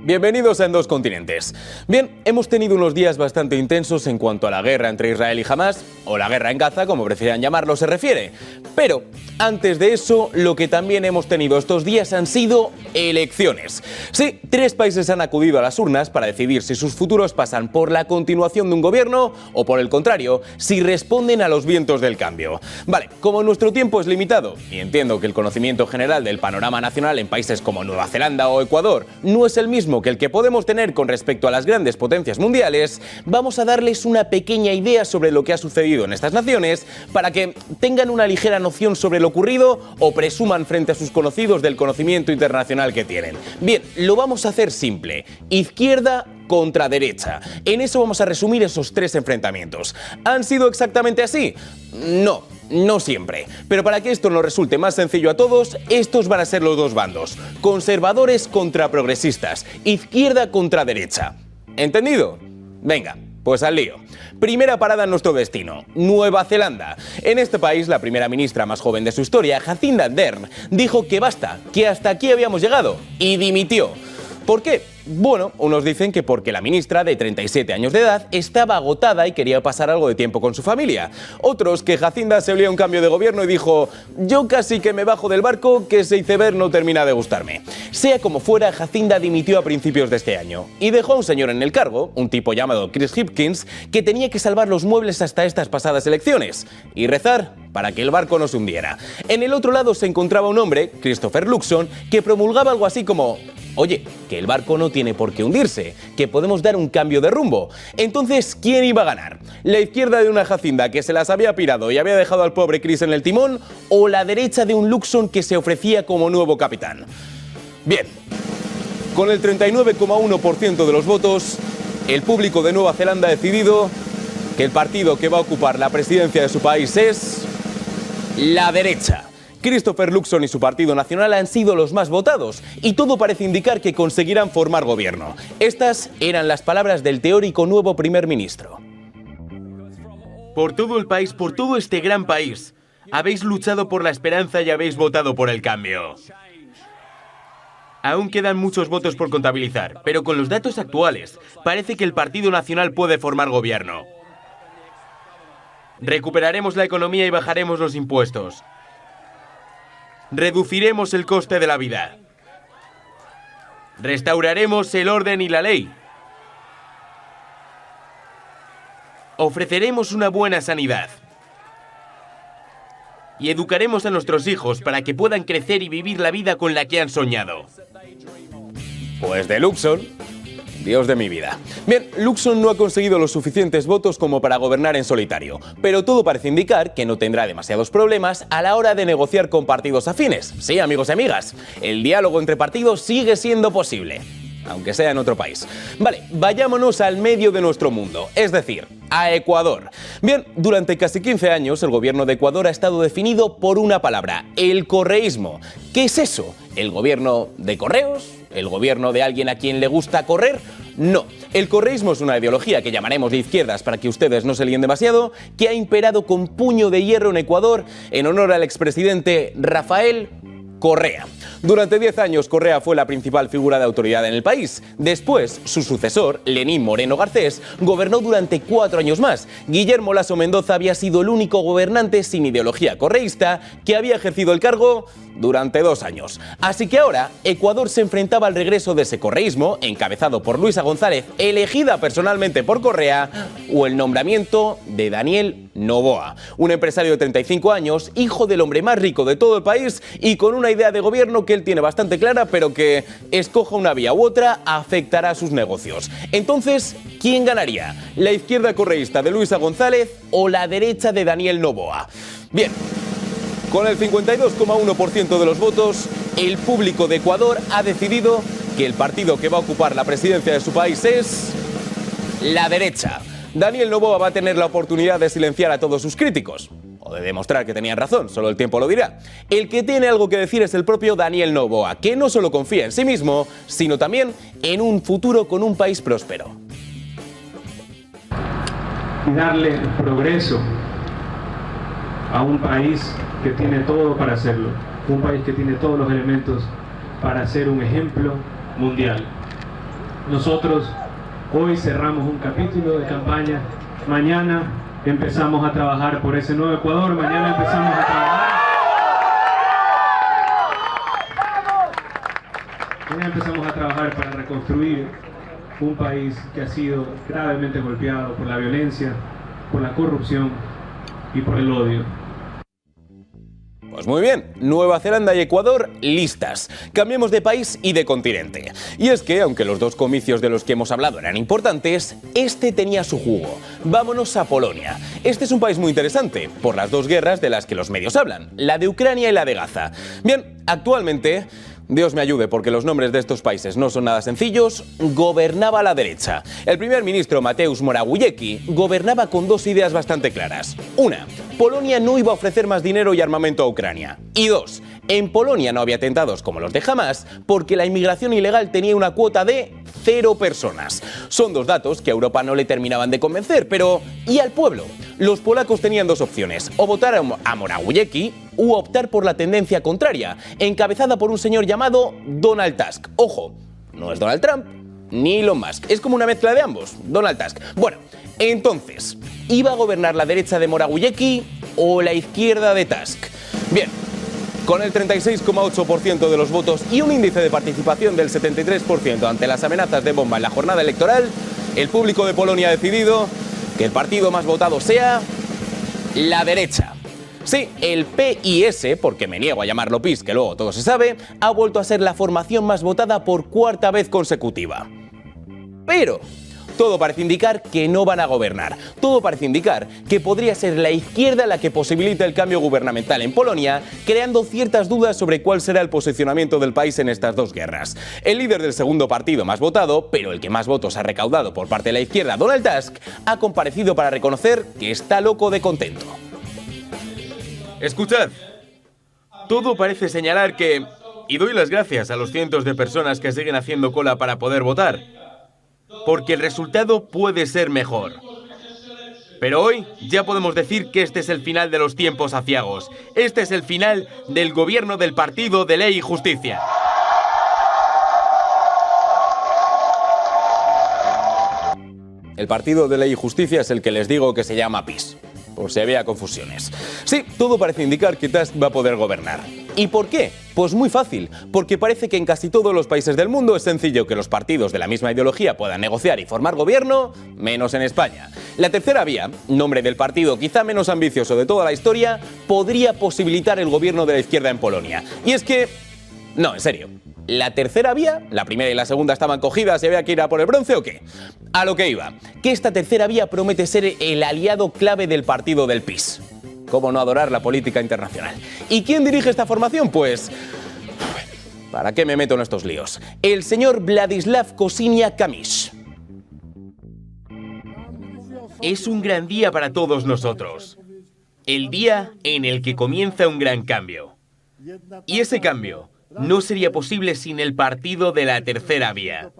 Bienvenidos a En Dos Continentes. Bien, hemos tenido unos días bastante intensos en cuanto a la guerra entre Israel y Hamás, o la guerra en Gaza, como prefieran llamarlo, se refiere. Pero, antes de eso, lo que también hemos tenido estos días han sido elecciones. Sí, 3 países han acudido a las urnas para decidir si sus futuros pasan por la continuación de un gobierno o, por el contrario, si responden a los vientos del cambio. Vale, como nuestro tiempo es limitado, y entiendo que el conocimiento general del panorama nacional en países como Nueva Zelanda o Ecuador no es el mismo que el que podemos tener con respecto a las grandes potencias mundiales, vamos a darles una pequeña idea sobre lo que ha sucedido en estas naciones para que tengan una ligera noción sobre lo ocurrido o presuman frente a sus conocidos del conocimiento internacional que tienen. Bien, lo vamos a hacer simple. Izquierda contra derecha. En eso vamos a resumir esos 3 enfrentamientos. ¿Han sido exactamente así? No siempre. Pero para que esto nos resulte más sencillo a todos, estos van a ser los 2 bandos. Conservadores contra progresistas. Izquierda contra derecha. ¿Entendido? Venga, pues al lío. Primera parada en nuestro destino, Nueva Zelanda. En este país, la primera ministra más joven de su historia, Jacinda Ardern, dijo que basta, que hasta aquí habíamos llegado, y dimitió. ¿Por qué? Bueno, unos dicen que porque la ministra, de 37 años de edad, estaba agotada y quería pasar algo de tiempo con su familia. Otros que Jacinda se olía un cambio de gobierno y dijo: yo casi que me bajo del barco, que ese iceberg no termina de gustarme. Sea como fuera, Jacinda dimitió a principios de este año y dejó a un señor en el cargo, un tipo llamado Chris Hipkins, que tenía que salvar los muebles hasta estas pasadas elecciones y rezar para que el barco no se hundiera. En el otro lado se encontraba un hombre, Christopher Luxon, que promulgaba algo así como: oye, que el barco no tiene por qué hundirse, que podemos dar un cambio de rumbo. Entonces, ¿quién iba a ganar? ¿La izquierda de una Jacinda que se las había pirado y había dejado al pobre Chris en el timón? ¿O la derecha de un Luxon que se ofrecía como nuevo capitán? Bien, con el 39,1% de los votos, el público de Nueva Zelanda ha decidido que el partido que va a ocupar la presidencia de su país es la derecha. Christopher Luxon y su Partido Nacional han sido los más votados y todo parece indicar que conseguirán formar gobierno. Estas eran las palabras del teórico nuevo primer ministro. Por todo el país, por todo este gran país, habéis luchado por la esperanza y habéis votado por el cambio. Aún quedan muchos votos por contabilizar, pero con los datos actuales, parece que el Partido Nacional puede formar gobierno. Recuperaremos la economía y bajaremos los impuestos. Reduciremos el coste de la vida. Restauraremos el orden y la ley. Ofreceremos una buena sanidad. Y educaremos a nuestros hijos para que puedan crecer y vivir la vida con la que han soñado. Pues de Luxon, Dios de mi vida. Bien, Luxon no ha conseguido los suficientes votos como para gobernar en solitario, pero todo parece indicar que no tendrá demasiados problemas a la hora de negociar con partidos afines. Sí, amigos y amigas, el diálogo entre partidos sigue siendo posible, aunque sea en otro país. Vale, vayámonos al medio de nuestro mundo, es decir, a Ecuador. Bien, durante casi 15 años el gobierno de Ecuador ha estado definido por una palabra: el correísmo. ¿Qué es eso? ¿El gobierno de correos? ¿El gobierno de alguien a quien le gusta correr? No. El correísmo es una ideología que llamaremos de izquierdas para que ustedes no se líen demasiado, que ha imperado con puño de hierro en Ecuador en honor al expresidente Rafael Correa. Durante 10 años, Correa fue la principal figura de autoridad en el país. Después, su sucesor, Lenín Moreno Garcés, gobernó durante 4 años más. Guillermo Lasso Mendoza había sido el único gobernante sin ideología correísta que había ejercido el cargo durante 2 años. Así que ahora, Ecuador se enfrentaba al regreso de ese correísmo, encabezado por Luisa González, elegida personalmente por Correa, o el nombramiento de Daniel Noboa, un empresario de 35 años, hijo del hombre más rico de todo el país y con una idea de gobierno que él tiene bastante clara, pero que, escoja una vía u otra, afectará a sus negocios. Entonces, ¿quién ganaría? ¿La izquierda correísta de Luisa González o la derecha de Daniel Noboa? Bien, con el 52,1% de los votos, el público de Ecuador ha decidido que el partido que va a ocupar la presidencia de su país es la derecha. Daniel Noboa va a tener la oportunidad de silenciar a todos sus críticos, o de demostrar que tenían razón, solo el tiempo lo dirá. El que tiene algo que decir es el propio Daniel Noboa, que no solo confía en sí mismo, sino también en un futuro con un país próspero. Y darle progreso a un país que tiene todo para hacerlo, un país que tiene todos los elementos para ser un ejemplo mundial. Nosotros hoy cerramos un capítulo de campaña. Mañana empezamos a trabajar por ese nuevo Ecuador. Mañana empezamos a trabajar. Mañana empezamos a trabajar para reconstruir un país que ha sido gravemente golpeado por la violencia, por la corrupción y por el odio. Pues muy bien, Nueva Zelanda y Ecuador listas. Cambiemos de país y de continente. Y es que, aunque los dos comicios de los que hemos hablado eran importantes, este tenía su jugo. Vámonos a Polonia. Este es un país muy interesante, por las dos guerras de las que los medios hablan, la de Ucrania y la de Gaza. Bien, actualmente, Dios me ayude porque los nombres de estos países no son nada sencillos, gobernaba la derecha. El primer ministro Mateusz Morawiecki gobernaba con dos ideas bastante claras. Una, Polonia no iba a ofrecer más dinero y armamento a Ucrania. Y dos, en Polonia no había atentados como los de Hamas porque la inmigración ilegal tenía una cuota de 0 personas. Son dos datos que a Europa no le terminaban de convencer, pero ¿y al pueblo? Los polacos tenían dos opciones, o votar a Morawiecki u optar por la tendencia contraria, encabezada por un señor llamado Donald Tusk. Ojo, no es Donald Trump ni Elon Musk, es como una mezcla de ambos, Donald Tusk. Bueno, entonces, ¿iba a gobernar la derecha de Morawiecki o la izquierda de Tusk? Bien, con el 36,8% de los votos y un índice de participación del 73% ante las amenazas de bomba en la jornada electoral, el público de Polonia ha decidido que el partido más votado sea la derecha. Sí, el PiS, porque me niego a llamarlo PiS, que luego todo se sabe, ha vuelto a ser la formación más votada por cuarta vez consecutiva. Pero todo parece indicar que no van a gobernar. Todo parece indicar que podría ser la izquierda la que posibilite el cambio gubernamental en Polonia, creando ciertas dudas sobre cuál será el posicionamiento del país en estas dos guerras. El líder del segundo partido más votado, pero el que más votos ha recaudado por parte de la izquierda, Donald Tusk, ha comparecido para reconocer que está loco de contento. Escuchad, todo parece señalar que, y doy las gracias a los cientos de personas que siguen haciendo cola para poder votar, porque el resultado puede ser mejor. Pero hoy ya podemos decir que este es el final de los tiempos aciagos. Este es el final del gobierno del Partido de Ley y Justicia. El Partido de Ley y Justicia es el que les digo que se llama PiS, por si había confusiones. Sí, todo parece indicar que Tusk va a poder gobernar. ¿Y por qué? Pues muy fácil, porque parece que en casi todos los países del mundo es sencillo que los partidos de la misma ideología puedan negociar y formar gobierno, menos en España. La tercera vía, nombre del partido quizá menos ambicioso de toda la historia, podría posibilitar el gobierno de la izquierda en Polonia. Y es que, no, en serio, ¿la tercera vía? ¿La primera y la segunda estaban cogidas y había que ir a por el bronce o qué? A lo que iba, que esta tercera vía promete ser el aliado clave del partido del PiS. ¿Cómo no adorar la política internacional? ¿Y quién dirige esta formación? Pues, ¿para qué me meto en estos líos? El señor Władysław Kosiniak-Kamysz. Es un gran día para todos nosotros. El día en el que comienza un gran cambio. Y ese cambio no sería posible sin el partido de la tercera vía.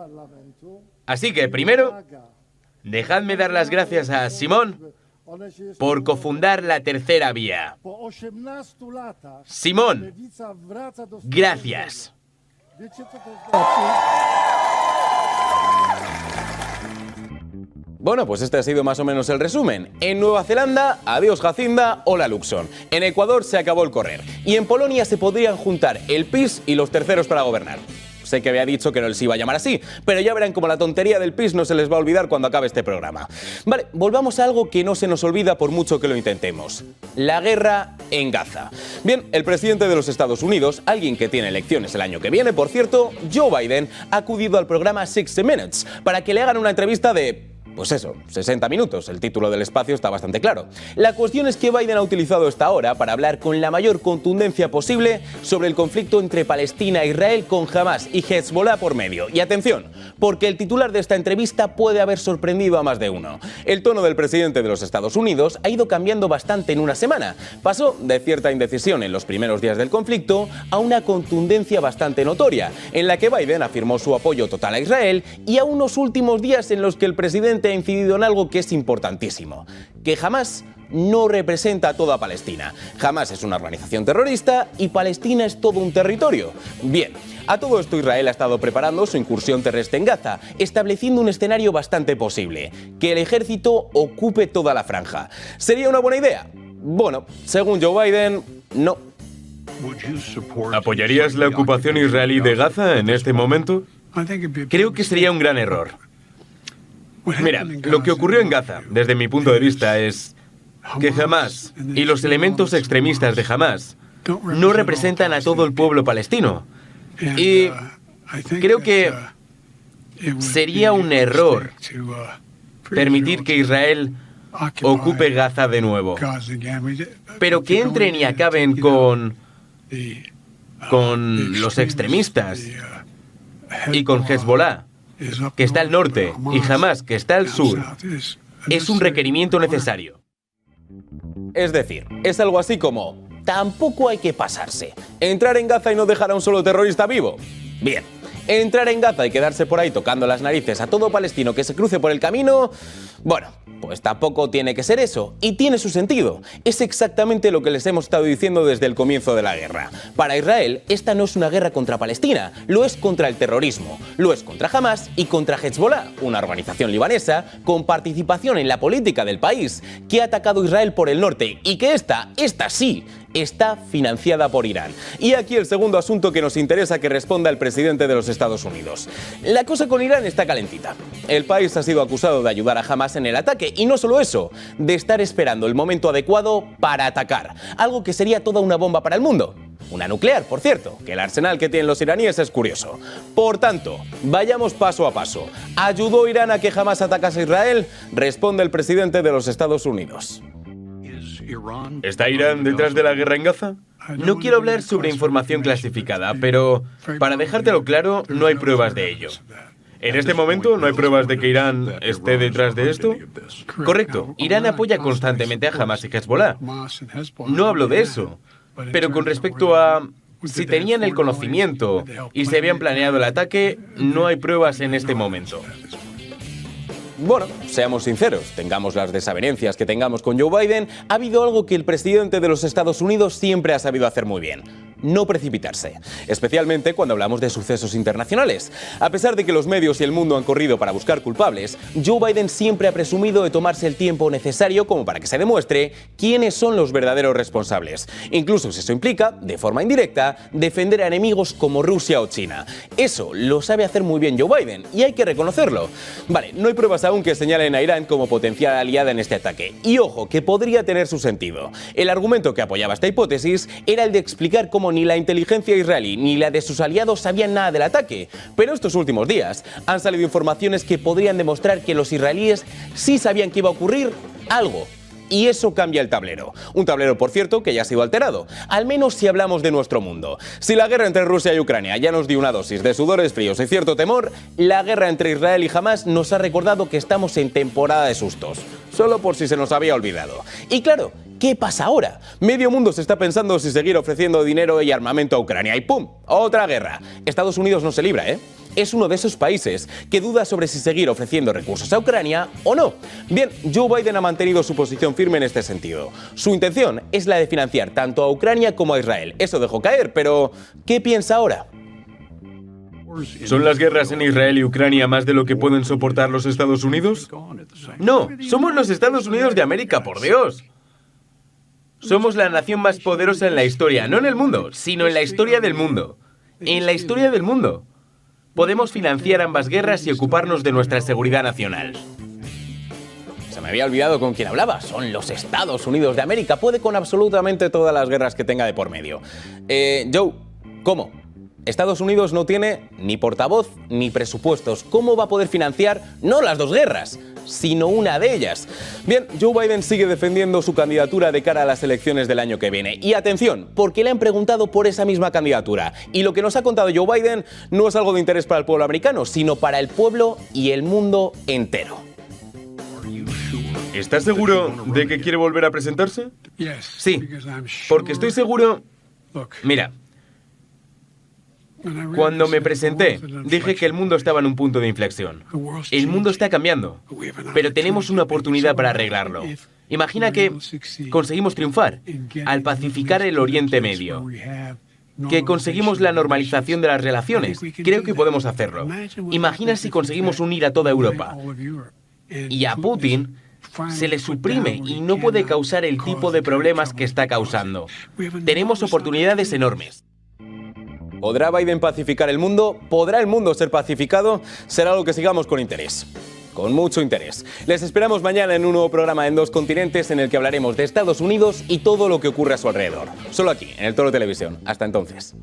Así que, primero, dejadme dar las gracias a Simón por cofundar la tercera vía. Simón, gracias. Bueno, pues este ha sido más o menos el resumen. En Nueva Zelanda, adiós Jacinda, hola Luxon. En Ecuador se acabó el correr. Y en Polonia se podrían juntar el PiS y los terceros para gobernar. Sé que había dicho que no les iba a llamar así, pero ya verán como la tontería del PiS no se les va a olvidar cuando acabe este programa. Vale, volvamos a algo que no se nos olvida por mucho que lo intentemos. La guerra en Gaza. Bien, el presidente de los Estados Unidos, alguien que tiene elecciones el año que viene, por cierto, Joe Biden, ha acudido al programa 60 Minutes para que le hagan una entrevista de... pues eso, 60 minutos, el título del espacio está bastante claro. La cuestión es que Biden ha utilizado esta hora para hablar con la mayor contundencia posible sobre el conflicto entre Palestina e Israel con Hamas y Hezbollah por medio. Y atención, porque el titular de esta entrevista puede haber sorprendido a más de uno. El tono del presidente de los Estados Unidos ha ido cambiando bastante en una semana. Pasó de cierta indecisión en los primeros días del conflicto a una contundencia bastante notoria, en la que Biden afirmó su apoyo total a Israel y a unos últimos días en los que el presidente ha incidido en algo que es importantísimo, que jamás no representa a toda Palestina. Hamás es una organización terrorista y Palestina es todo un territorio. Bien, a todo esto Israel ha estado preparando su incursión terrestre en Gaza, estableciendo un escenario bastante posible, que el ejército ocupe toda la franja. ¿Sería una buena idea? Bueno, según Joe Biden, no. ¿Apoyarías la ocupación israelí de Gaza en este momento? Creo que sería un gran error. Mira, lo que ocurrió en Gaza, desde mi punto de vista, es que Hamás y los elementos extremistas de Hamás no representan a todo el pueblo palestino. Y creo que sería un error permitir que Israel ocupe Gaza de nuevo. Pero que entren y acaben con los extremistas y con Hezbollah, que está al norte, y Hamás, que está al sur, es un requerimiento necesario. Es decir, es algo así como, tampoco hay que pasarse. ¿Entrar en Gaza y no dejar a un solo terrorista vivo? Bien. ¿Entrar en Gaza y quedarse por ahí tocando las narices a todo palestino que se cruce por el camino? Bueno, pues tampoco tiene que ser eso, y tiene su sentido. Es exactamente lo que les hemos estado diciendo desde el comienzo de la guerra. Para Israel, esta no es una guerra contra Palestina, lo es contra el terrorismo, lo es contra Hamás y contra Hezbollah, una organización libanesa con participación en la política del país, que ha atacado a Israel por el norte y que esta sí, está financiada por Irán. Y aquí el segundo asunto que nos interesa que responda el presidente de los Estados Unidos. La cosa con Irán está calentita. El país ha sido acusado de ayudar a Hamás en el ataque y no solo eso, de estar esperando el momento adecuado para atacar, algo que sería toda una bomba para el mundo. Una nuclear, por cierto, que el arsenal que tienen los iraníes es curioso. Por tanto, vayamos paso a paso. ¿Ayudó Irán a que Hamás atacase a Israel? Responde el presidente de los Estados Unidos. ¿Está Irán detrás de la guerra en Gaza? No quiero hablar sobre información clasificada, pero para dejártelo claro, no hay pruebas de ello. ¿En este momento no hay pruebas de que Irán esté detrás de esto? Correcto, Irán apoya constantemente a Hamás y Hezbollah. No hablo de eso, pero con respecto a si tenían el conocimiento y se habían planeado el ataque, no hay pruebas en este momento. Bueno, seamos sinceros, tengamos las desavenencias que tengamos con Joe Biden, ha habido algo que el presidente de los Estados Unidos siempre ha sabido hacer muy bien: no precipitarse, especialmente cuando hablamos de sucesos internacionales. A pesar de que los medios y el mundo han corrido para buscar culpables, Joe Biden siempre ha presumido de tomarse el tiempo necesario como para que se demuestre quiénes son los verdaderos responsables, incluso si eso implica, de forma indirecta, defender a enemigos como Rusia o China. Eso lo sabe hacer muy bien Joe Biden y hay que reconocerlo. Vale, no hay pruebas aún que señalen a Irán como potencial aliada en este ataque, y ojo, que podría tener su sentido. El argumento que apoyaba esta hipótesis era el de explicar cómo ni la inteligencia israelí ni la de sus aliados sabían nada del ataque, pero estos últimos días han salido informaciones que podrían demostrar que los israelíes sí sabían que iba a ocurrir algo. Y eso cambia el tablero. Un tablero, por cierto, que ya ha sido alterado, al menos si hablamos de nuestro mundo. Si la guerra entre Rusia y Ucrania ya nos dio una dosis de sudores fríos y cierto temor, la guerra entre Israel y Hamás nos ha recordado que estamos en temporada de sustos, solo por si se nos había olvidado. Y claro, ¿qué pasa ahora? Medio mundo se está pensando si seguir ofreciendo dinero y armamento a Ucrania y ¡pum! Otra guerra. Estados Unidos no se libra, ¿eh? Es uno de esos países que duda sobre si seguir ofreciendo recursos a Ucrania o no. Bien, Joe Biden ha mantenido su posición firme en este sentido. Su intención es la de financiar tanto a Ucrania como a Israel. Eso dejó caer, pero ¿qué piensa ahora? ¿Son las guerras en Israel y Ucrania más de lo que pueden soportar los Estados Unidos? No, somos los Estados Unidos de América, por Dios. Somos la nación más poderosa en la historia, no en el mundo, sino en la historia del mundo. En la historia del mundo. Podemos financiar ambas guerras y ocuparnos de nuestra seguridad nacional. Se me había olvidado con quién hablaba. Son los Estados Unidos de América. Puede con absolutamente todas las guerras que tenga de por medio. Joe, ¿cómo? Estados Unidos no tiene ni portavoz ni presupuestos. ¿Cómo va a poder financiar no las dos guerras, sino una de ellas? Bien, Joe Biden sigue defendiendo su candidatura de cara a las elecciones del año que viene. Y atención, porque le han preguntado por esa misma candidatura. Y lo que nos ha contado Joe Biden no es algo de interés para el pueblo americano, sino para el pueblo y el mundo entero. ¿Estás seguro de que quiere volver a presentarse? Sí, porque estoy seguro. Mira, cuando me presenté, dije que el mundo estaba en un punto de inflexión. El mundo está cambiando, pero tenemos una oportunidad para arreglarlo. Imagina que conseguimos triunfar al pacificar el Oriente Medio, que conseguimos la normalización de las relaciones. Creo que podemos hacerlo. Imagina si conseguimos unir a toda Europa. Y a Putin se le suprime y no puede causar el tipo de problemas que está causando. Tenemos oportunidades enormes. ¿Podrá Biden pacificar el mundo? ¿Podrá el mundo ser pacificado? Será algo que sigamos con interés. Con mucho interés. Les esperamos mañana en un nuevo programa en Dos Continentes en el que hablaremos de Estados Unidos y todo lo que ocurre a su alrededor. Solo aquí, en el Toro Televisión. Hasta entonces.